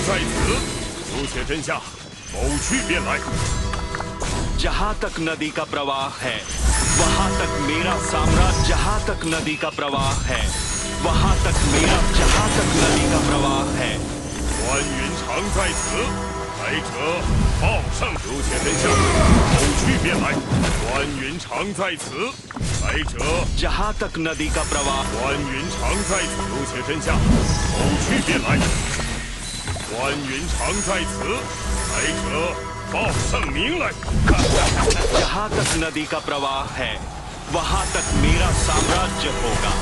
在此，有且真下，某去便来。 जहाँ तक नदी का प्रवाह है वहाँ तक मेरा साम्राज्य जहाँ तक नदी का प्रवाह है वहाँ तक मेरा जहाँ तक नदी का प्रवाह है 关云长在此，来者报上，有且真下，某去便来。关云长在此，来者 जहाँ तक नदी का प्रवाह 关云长在此，有且真下，某去便来。关云长在此，来者报上名来。 जहाँ तक नदी का प्रवाह है वहाँ तक मेरा साम्राज्य होगा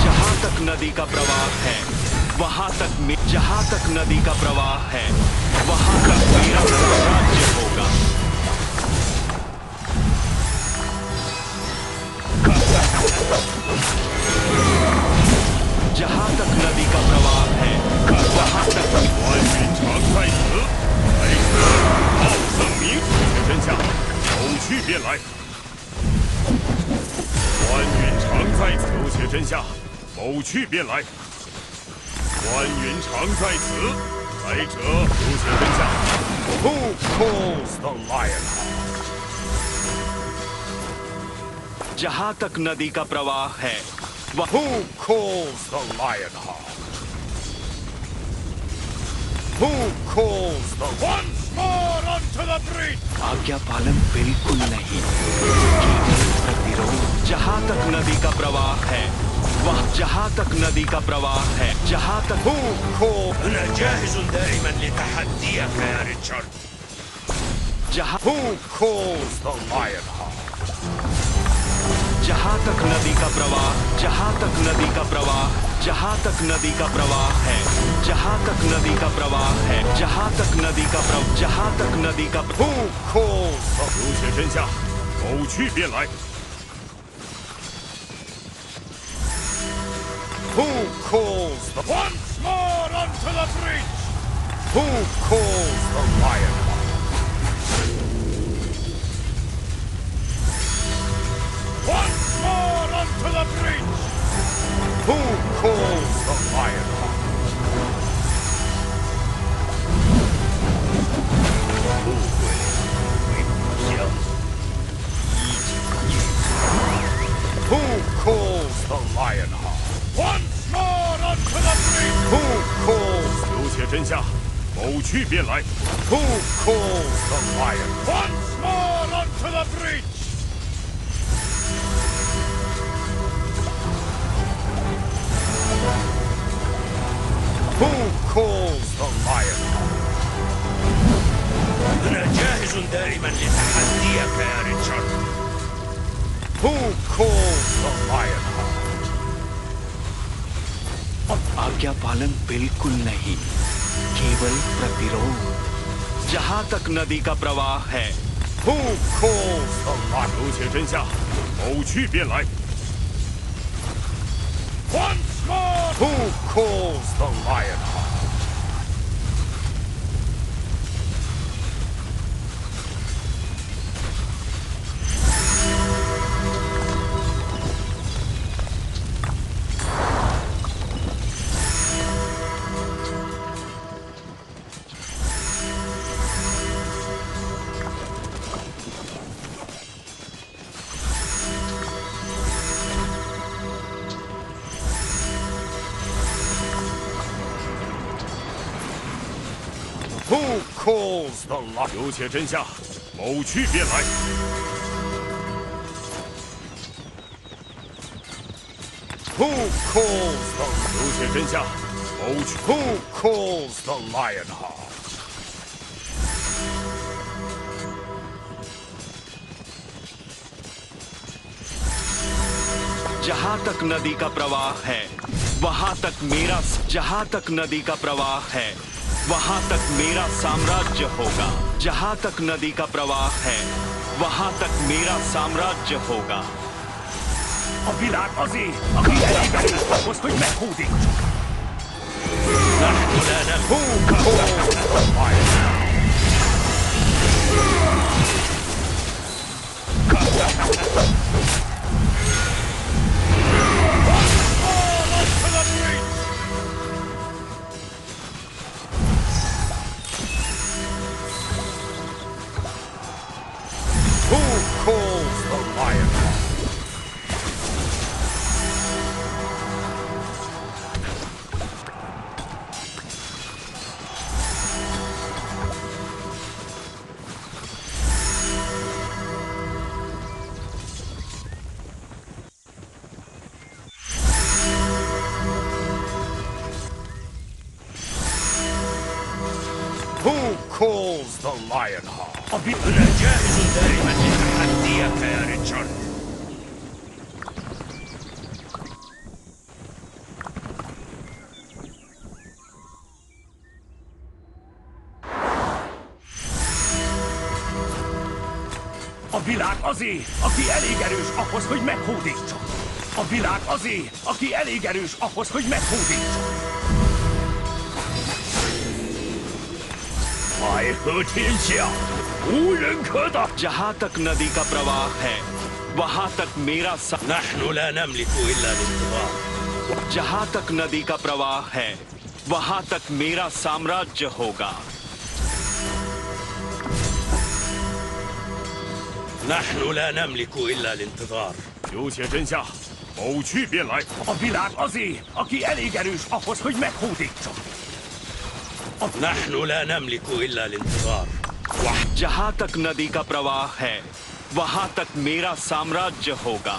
जहाँ तक नदी का प्रवाह है वहाँ तक जहाँ तक नदी का प्रवाह है वहाँ तक मेरा साम्राज्य होगा जहाँ तक नदी का प्रवाह है वहाँ तक 关云长在此，来者报圣明，真下，某去便来。关云长在此，有且真下，某去便来。关云长在此，来者有且真下。Who calls the lion? जहाँ तक नदी का प्रवाह है Who calls the lion? Who calls the once more onto the breach? आज्ञा पालन बिल्कुल नहीं केवल प्रतिरोध जहाँ तक नदी का प्रवाह है वह जहाँ तक नदी का प्रवाह है जहाँ तक Who calls? أنا جاهز دائما لتحديك يا ريتشارد. जहाँ Who calls the lion? जहाँ तक नदी का प्रवाह जहाँ तक नदी का प्रवाह जहाँ तक नदी का प्रवाह है जहाँ तक नदी का प्रवाह है जहाँ तक नदी का प्रवाह जहाँ तक नदी का Who calls? 有且真下，某去便来。Who calls the once more onto the breach? Who calls the lion? Once more onto the breach. Who calls the lion? Who calls the lion? Once more onto the breach. Who calls? 有且真下，某去便来。Who calls the lion? Once more onto the breach. Who calls the lion? أنا جاهز دائما لتحديك يا ريتشارد. Who calls the lion? आज्ञा पालन बिल्कुल नहीं केवल प्रतिरोध जहाँ तक नदी का प्रवाह है Who calls the lion? 有且真下，某去便来。Once more. Who calls the lion? Who calls the lion? 有且真下，某去便来。Who calls the? 有且真下，某去。Who calls the lion? जहाँ तक नदी का प्रवाह है वहाँ तक मेरा जहाँ तक नदी का प्रवाह है वहाँ तक मेरा साम्राज्य होगा जहाँ तक नदी का प्रवाह है वहाँ तक मेरा साम्राज्य होगा 比拉多斯，比埃格里，我随便固定。نحن لا نفوق. Lionheart. أنا جاهز دائما لتحديك يا ريتشارد. A világ azé, aki elég erős ahhoz, hogy meghódítsa. A világ azé, aki elég erős ahhoz, hogy meghódítsa. 海和天下，无人可挡。 जहाँ तक नदी का प्रवाह है वहाँ तक मेरा نحن لا نملك إلا الانتظار. जहाँ तक नदी का प्रवाह है वहाँ तक मेरा साम्राज्य होगा। نحن لا نملك إلا الانتظار. 有且真相，某去便来。 A világ azé, aki elég erős ahhoz, hogy meghódítsa. نحن لا نملك إلا الانتظار. जहाँ तक नदी का प्रवाह है वहाँ तक मेरा साम्राज्य होगा।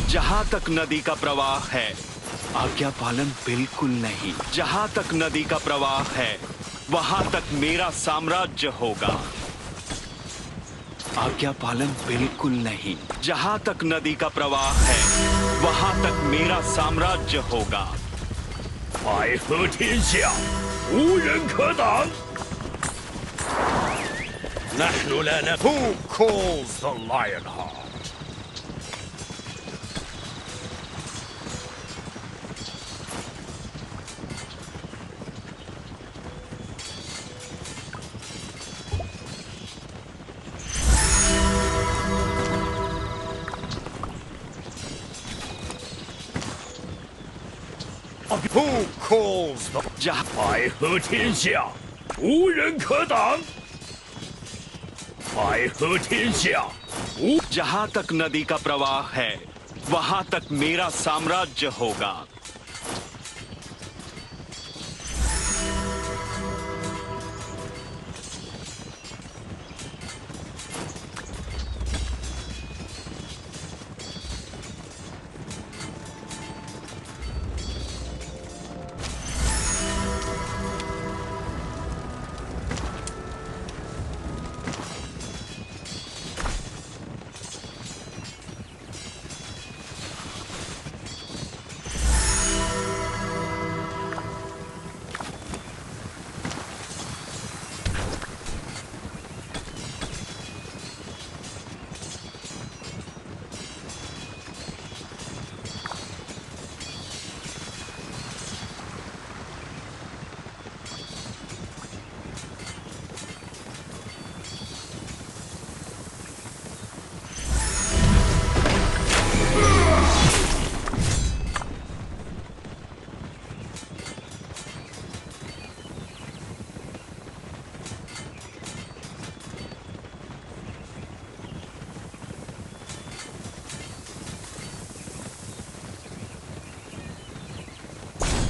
जहाँ तक नदी का प्रवाह है आज्ञा पालन बिल्कुल नहीं। जहाँ तक नदी का प्रवाह है वहाँ तक मेरा साम्राज्य होगा। आज्ञा पालन बिल्कुल नहीं। जहाँ तक नदी का प्रवाह है वहाँ तक मेरा साम्राज्य होगा। 海和天下，无人可挡。نحن لا نملك. Who calls the Lionheart? Who calls the जहाँ 海和天下，无人可挡。海和天下，无 जहाँ तक नदी का प्रवाह है वहाँ तक मेरा साम्राज्य होगा।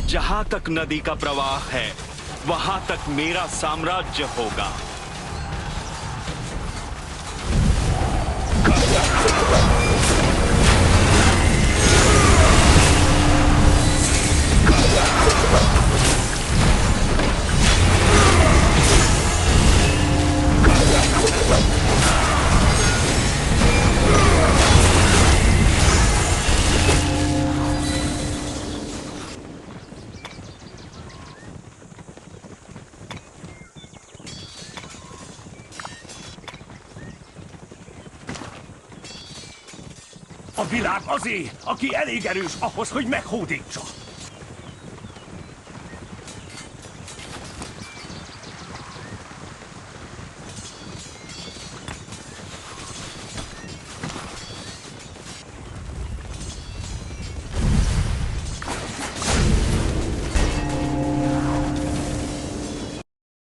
जहाँ तक नदी का प्रवाह है वहाँ तक मेरा साम्राज्य होगा। A világ azé, aki elég erős ahhoz, hogy meghódítsa.